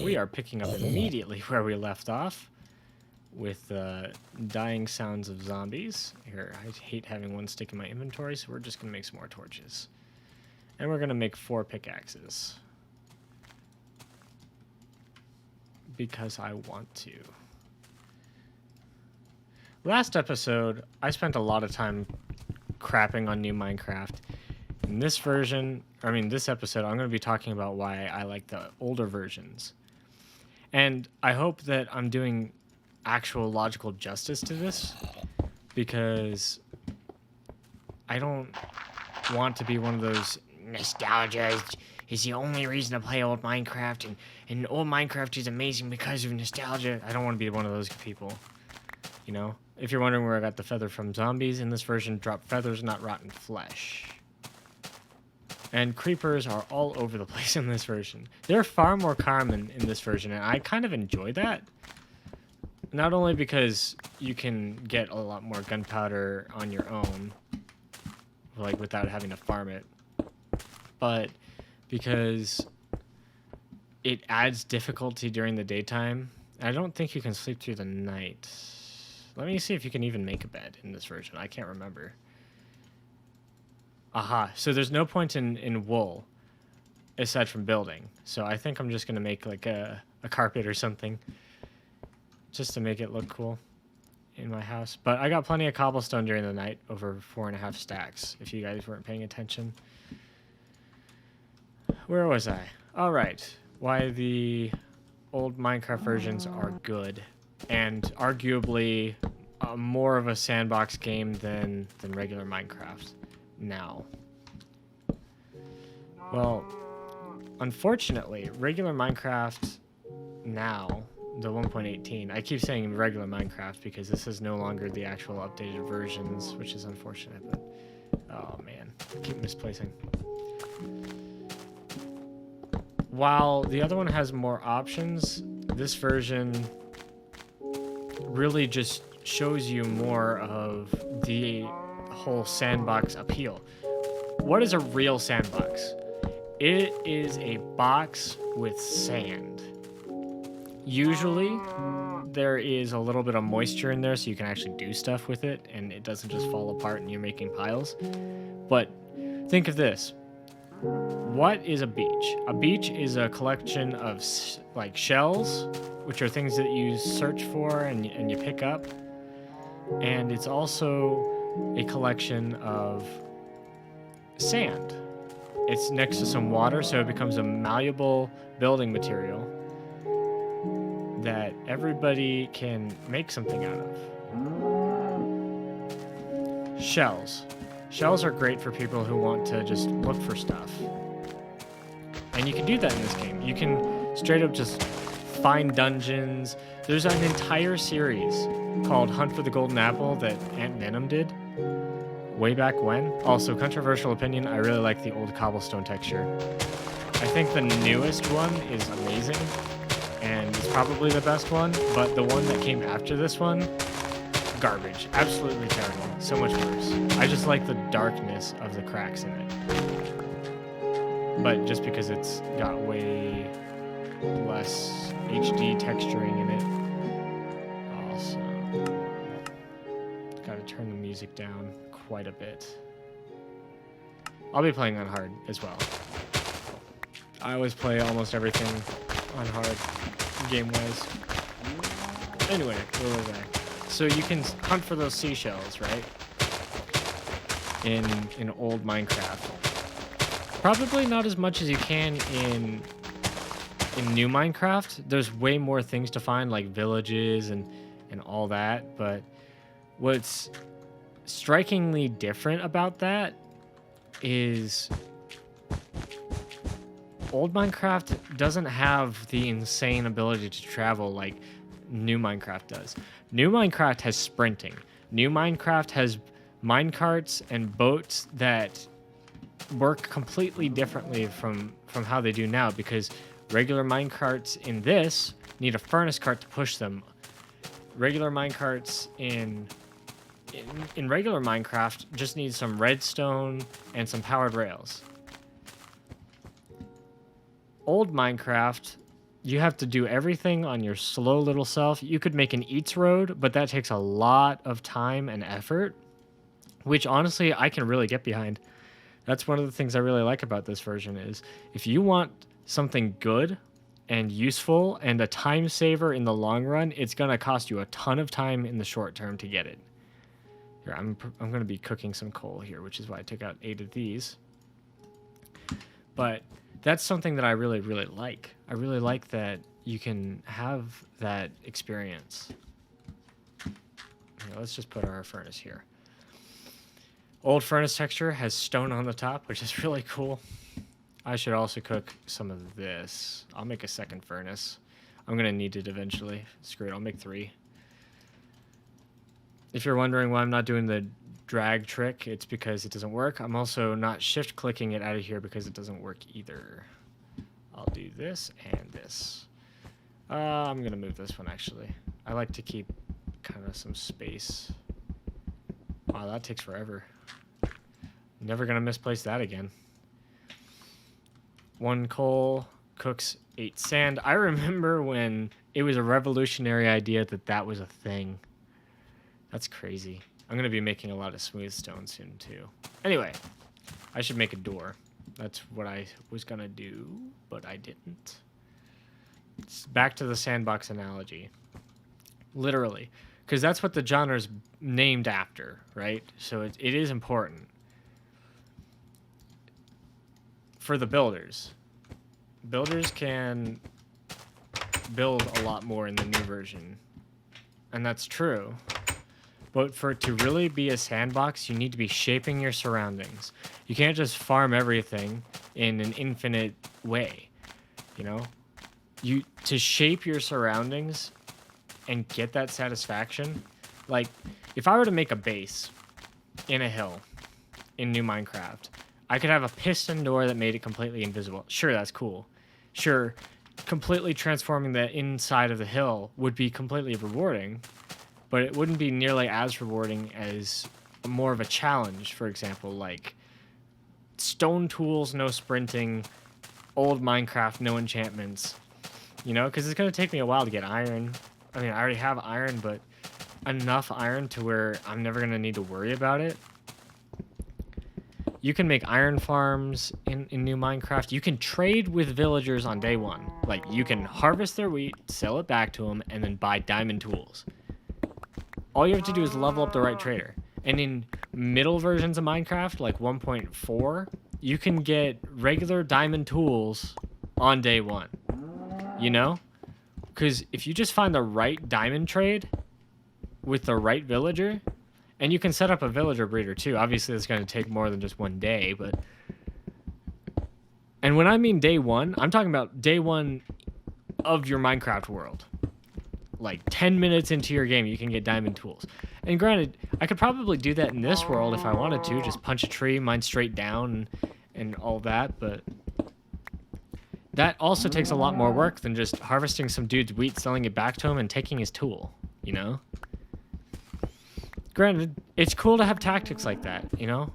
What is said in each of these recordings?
We are picking up immediately where we left off with dying sounds of zombies. Here, I hate having one stick in my inventory, so we're just going to make some more torches. And we're going to make 4 pickaxes. Because I want to. Last episode, I spent a lot of time crapping on new Minecraft. In this version, this episode, I'm going to be talking about why I like the older versions. And I hope that I'm doing actual logical justice to this, because I don't want to be one of those nostalgia is the only reason to play old Minecraft, and old Minecraft is amazing because of nostalgia. I don't want to be one of those people, you know? If you're wondering where I got the feather from, zombies in this version drop feathers, not rotten flesh. And creepers are all over the place in this version. They're far more common in this version, and I kind of enjoy that. Not only because you can get a lot more gunpowder on your own, like without having to farm it, but because it adds difficulty during the daytime. I don't think you can sleep through the night. Let me see if you can even make a bed in this version. I can't remember. Aha, so there's no point in wool aside from building. So I think I'm just going to make like a carpet or something just to make it look cool in my house. But I got plenty of cobblestone during the night, over 4.5 stacks, if you guys weren't paying attention. Where was I? All right. Why the old Minecraft versions are good, and arguably more of a sandbox game than regular Minecraft now. Well, unfortunately, regular Minecraft now, the 1.18, I keep saying regular Minecraft because this is no longer the actual updated versions, which is unfortunate, but oh man, I keep misplacing. While the other one has more options, this version really just shows you more of the whole sandbox appeal. What is a real sandbox? It is a box with sand. Usually, there is a little bit of moisture in there so you can actually do stuff with it and it doesn't just fall apart and you're making piles. But think of this. What is a beach? A beach is a collection of like shells, which are things that you search for and you pick up. And it's also a collection of sand. It's next to some water, so it becomes a malleable building material that everybody can make something out of. Shells. Shells are great for people who want to just look for stuff. And you can do that in this game. You can straight up just find dungeons. There's an entire series called Hunt for the Golden Apple that Aunt Venom did way back when. Also, controversial opinion, I really like the old cobblestone texture. I think the newest one is amazing, and it's probably the best one, but the one that came after this one, garbage. Absolutely terrible. So much worse. I just like the darkness of the cracks in it. But just because it's got way less HD texturing in it. Also, gotta turn the music down quite a bit. I'll be playing on hard as well. I always play almost everything on hard, game-wise. Anyway, where was I? So you can hunt for those seashells, right? In old Minecraft. Probably not as much as you can in new Minecraft. There's way more things to find, like villages and all that, but what's strikingly different about that is old Minecraft doesn't have the insane ability to travel like new Minecraft does. New Minecraft has sprinting. New Minecraft has minecarts and boats that work completely differently from how they do now, because regular minecarts in this need a furnace cart to push them. Regular minecarts in regular Minecraft just need some redstone and some powered rails. Old Minecraft You have to do everything on your slow little self. You could make an eats road, but that takes a lot of time and effort, which honestly I can really get behind. That's one of the things I really like about this version is if you want something good and useful and a time saver in the long run, it's going to cost you a ton of time in the short term to get it. Here, I'm going to be cooking some coal here, which is why I took out 8 of these. But that's something that I really, really like. I really like that you can have that experience. Here, let's just put our furnace here. Old furnace texture has stone on the top, which is really cool. I should also cook some of this. I'll make a second furnace. I'm going to need it eventually. Screw it, I'll make 3. If you're wondering why I'm not doing the drag trick, it's because it doesn't work. I'm also not shift clicking it out of here because it doesn't work either. I'll do this and this. I'm going to move this one actually. I like to keep kind of some space. Wow, that takes forever. Never gonna misplace that again. 1 coal cooks 8 sand. I remember when it was a revolutionary idea that was a thing. That's crazy. I'm gonna be making a lot of smooth stone soon too. Anyway, I should make a door. That's what I was gonna do, but I didn't. It's back to the sandbox analogy. Literally. Because that's what the genre's named after, right? So it is important. For the builders. Builders can build a lot more in the new version. And that's true. But for it to really be a sandbox, you need to be shaping your surroundings. You can't just farm everything in an infinite way. You know? To shape your surroundings and get that satisfaction, like if I were to make a base in a hill in new Minecraft, I could have a piston door that made it completely invisible. Sure, that's cool. Sure, completely transforming the inside of the hill would be completely rewarding, but it wouldn't be nearly as rewarding as more of a challenge. For example, like stone tools, no sprinting, old Minecraft, no enchantments, you know, because it's going to take me a while to get iron. I mean, I already have iron, but enough iron to where I'm never going to need to worry about it. You can make iron farms in new Minecraft. You can trade with villagers on day 1. Like, you can harvest their wheat, sell it back to them, and then buy diamond tools. All you have to do is level up the right trader. And in middle versions of Minecraft, like 1.4, you can get regular diamond tools on day 1. You know? Because if you just find the right diamond trade with the right villager, and you can set up a villager breeder too. Obviously, it's going to take more than just 1 day, but... And when I mean day 1, I'm talking about day 1 of your Minecraft world. Like 10 minutes into your game, you can get diamond tools. And granted, I could probably do that in this world if I wanted to. Just punch a tree, mine straight down, and all that, but... That also takes a lot more work than just harvesting some dude's wheat, selling it back to him, and taking his tool, you know? Granted, it's cool to have tactics like that, you know?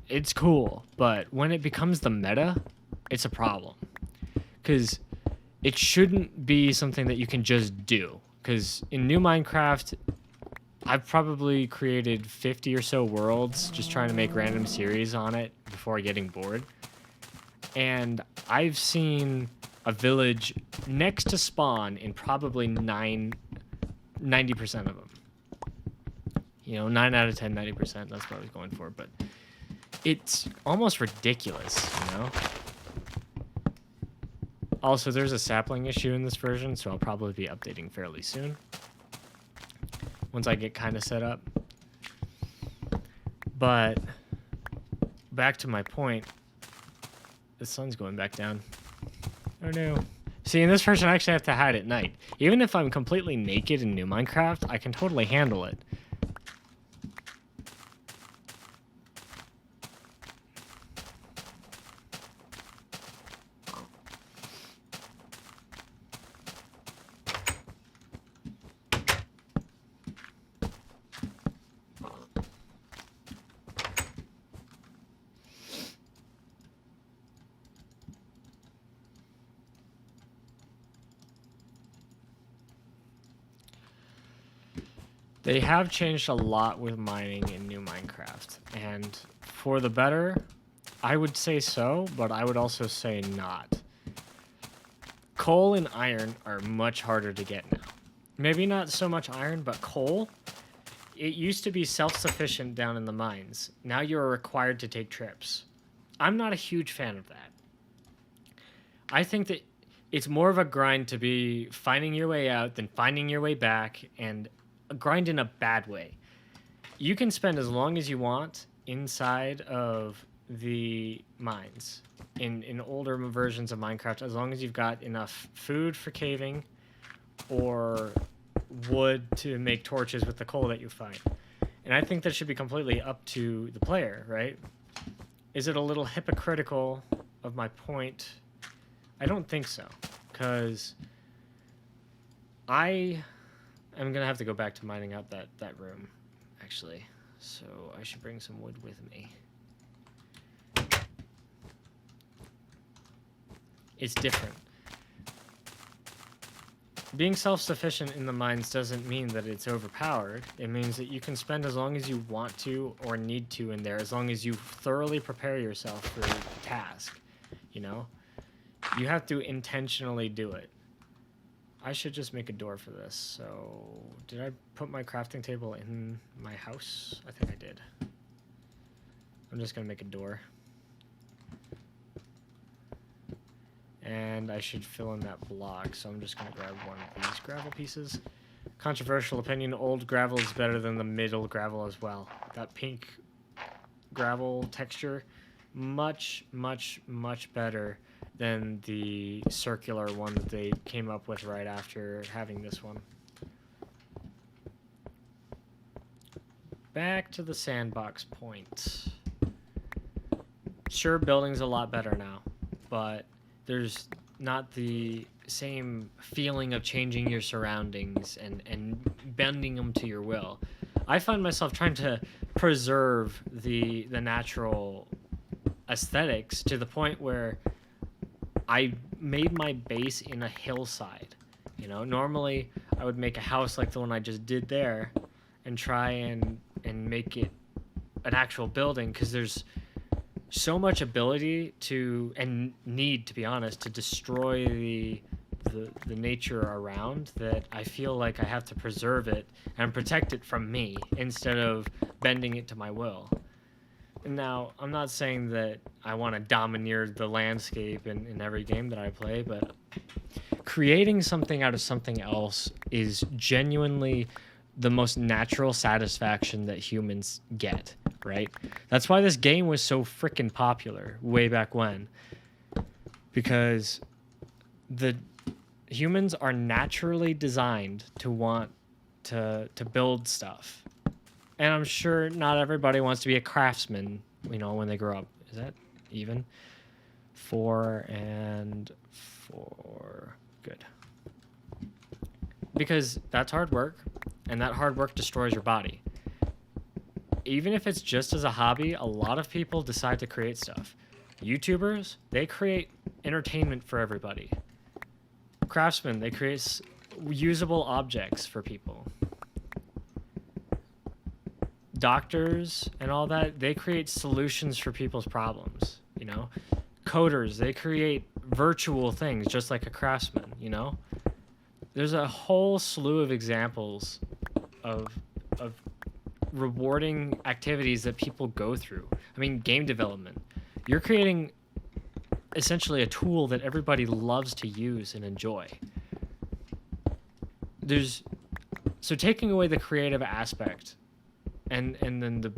It's cool, but when it becomes the meta, it's a problem. Because it shouldn't be something that you can just do. Because in new Minecraft, I've probably created 50 or so worlds just trying to make random series on it before getting bored. And I've seen a village next to spawn in probably 90% of them. You know, 9 out of 10, 90%, that's what I was going for. But it's almost ridiculous, you know? Also, there's a sapling issue in this version, so I'll probably be updating fairly soon. Once I get kind of set up. But back to my point. The sun's going back down. Oh no. See, in this version, I actually have to hide at night. Even if I'm completely naked in new Minecraft, I can totally handle it. They have changed a lot with mining in new Minecraft, and for the better, I would say so, but I would also say not. Coal and iron are much harder to get now. Maybe not so much iron, but coal. It used to be self-sufficient down in the mines. Now you're required to take trips. I'm not a huge fan of that. I think that it's more of a grind to be finding your way out than finding your way back, and a grind in a bad way. You can spend as long as you want inside of the mines in older versions of Minecraft, as long as you've got enough food for caving or wood to make torches with the coal that you find. And I think that should be completely up to the player, right? Is it a little hypocritical of my point? I don't think so, because I am going to have to go back to mining out that room, actually. So I should bring some wood with me. It's different. Being self-sufficient in the mines doesn't mean that it's overpowered. It means that you can spend as long as you want to or need to in there, as long as you thoroughly prepare yourself for the task, you know? You have to intentionally do it. I should just make a door for this. So, did I put my crafting table in my house? I think I did. I'm just gonna make a door. And I should fill in that block, so I'm just gonna grab one of these gravel pieces. Controversial opinion, old gravel is better than the middle gravel as well. That pink gravel texture, much, much, much better than the circular one that they came up with right after having this one. Back to the sandbox point. Sure, building's a lot better now, but there's not the same feeling of changing your surroundings and bending them to your will. I find myself trying to preserve the natural aesthetics to the point where I made my base in a hillside. You know, normally I would make a house like the one I just did there and try and make it an actual building, because there's so much ability to, and need, to be honest, to destroy the nature around, that I feel like I have to preserve it and protect it from me instead of bending it to my will. And now, I'm not saying that I want to domineer the landscape in every game that I play, but creating something out of something else is genuinely the most natural satisfaction that humans get, right? That's why this game was so freaking popular way back when. Because the humans are naturally designed to want to build stuff. And I'm sure not everybody wants to be a craftsman, you know, when they grow up. Is that even? 4 and 4. Good. Because that's hard work, and that hard work destroys your body. Even if it's just as a hobby, a lot of people decide to create stuff. YouTubers, they create entertainment for everybody. Craftsmen, they create usable objects for people. Doctors and all that, they create solutions for people's problems, you know? Coders, they create virtual things just like a craftsman, you know? There's a whole slew of examples of rewarding activities that people go through. I mean, game development. You're creating essentially a tool that everybody loves to use and enjoy. So taking away the creative aspect and then the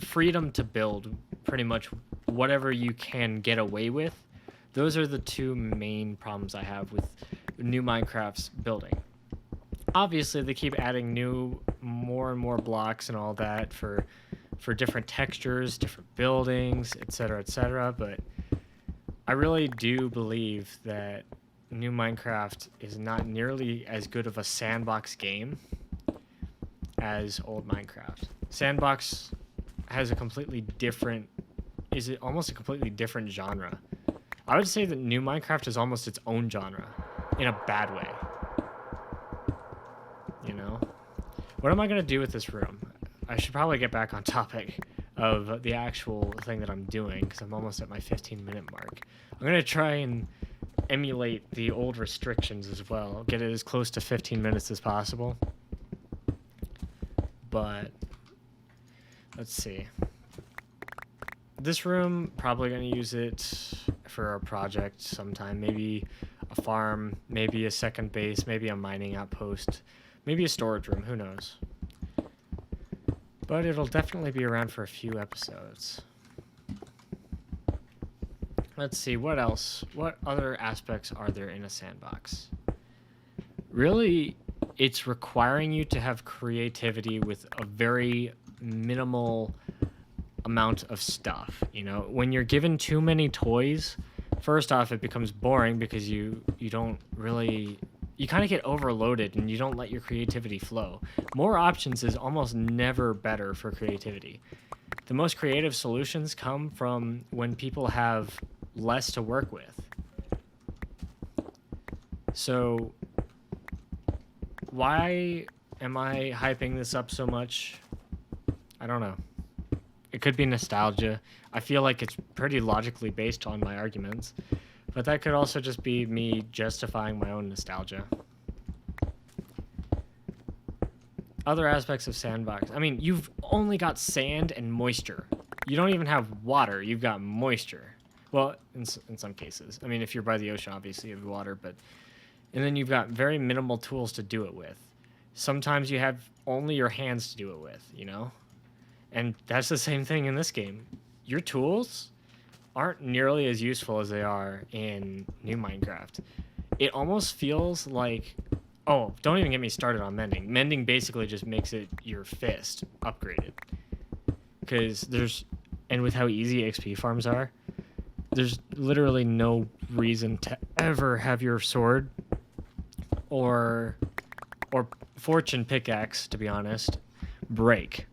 freedom to build pretty much whatever you can get away with, those are the two main problems I have with new Minecraft's building. Obviously, they keep adding more and more blocks and all that for different textures, different buildings, etc., but I really do believe that new Minecraft is not nearly as good of a sandbox game as old Minecraft. Sandbox has almost a completely different genre. I would say that new Minecraft is almost its own genre, in a bad way. You know? What am I going to do with this room? I should probably get back on topic of the actual thing that I'm doing because I'm almost at my 15-minute mark. I'm going to try and emulate the old restrictions as well. Get it as close to 15 minutes as possible. But let's see. This room, probably going to use it for a project sometime. Maybe a farm, maybe a second base, maybe a mining outpost, maybe a storage room. Who knows? But it'll definitely be around for a few episodes. Let's see, what else? What other aspects are there in a sandbox? Really, it's requiring you to have creativity with a very minimal amount of stuff. You know, when you're given too many toys, first off, it becomes boring because you don't really, you kind of get overloaded and you don't let your creativity flow. More options is almost never better for creativity. The most creative solutions come from when people have less to work with. So why am I hyping this up so much? I don't know. It could be nostalgia. I feel like it's pretty logically based on my arguments, but that could also just be me justifying my own nostalgia. Other aspects of sandbox. I mean, you've only got sand and moisture. You don't even have water. You've got moisture. Well, in some cases. I mean, if you're by the ocean, obviously you have water, but... And then you've got very minimal tools to do it with. Sometimes you have only your hands to do it with, you know? And that's the same thing in this game. Your tools aren't nearly as useful as they are in new Minecraft. It almost feels like... Oh, don't even get me started on mending. Mending basically just makes it your fist upgraded. Because there's... And with how easy XP farms are, there's literally no reason to ever have your sword or fortune pickaxe, to be honest, break.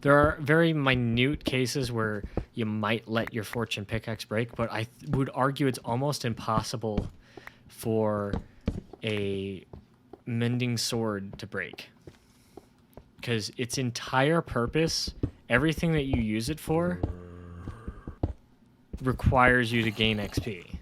There are very minute cases where you might let your fortune pickaxe break, but I would argue it's almost impossible for a mending sword to break. Because its entire purpose, everything that you use it for, requires you to gain XP.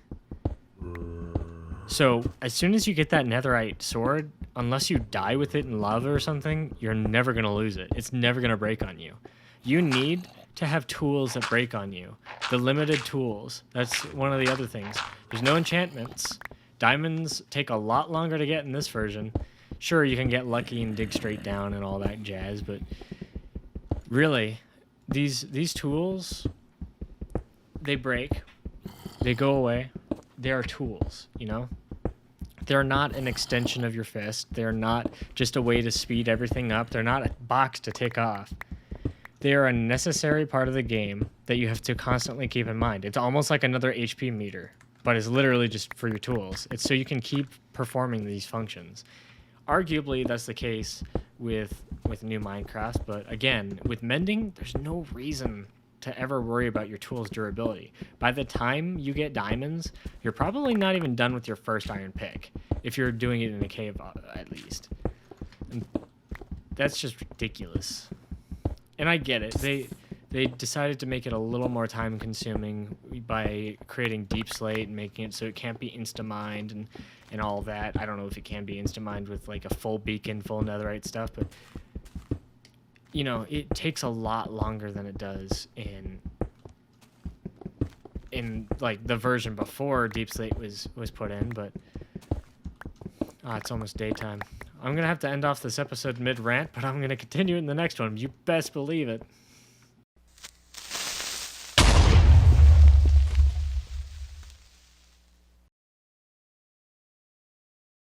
So as soon as you get that netherite sword, unless you die with it in lava or something, you're never going to lose it. It's never going to break on you. You need to have tools that break on you. The limited tools. That's one of the other things. There's no enchantments. Diamonds take a lot longer to get in this version. Sure, you can get lucky and dig straight down and all that jazz, but really, these tools, they break. They go away. They are tools, you know? They're not an extension of your fist. They're not just a way to speed everything up. They're not a box to tick off. They are a necessary part of the game that you have to constantly keep in mind. It's almost like another HP meter, but it's literally just for your tools. It's so you can keep performing these functions. Arguably, that's the case with new Minecraft, but again, with mending, there's no reason to ever worry about your tool's durability. By the time you get diamonds, you're probably not even done with your first iron pick, if you're doing it in a cave at least. And that's just ridiculous. And I get it. They decided to make it a little more time consuming by creating deep slate and making it so it can't be insta-mined and all that. I don't know if it can be insta-mined with like a full beacon, full netherite stuff, but you know, it takes a lot longer than it does in like the version before deep slate was put in, but it's almost daytime. I'm gonna have to end off this episode mid-rant, but I'm gonna continue in the next one. You best believe it.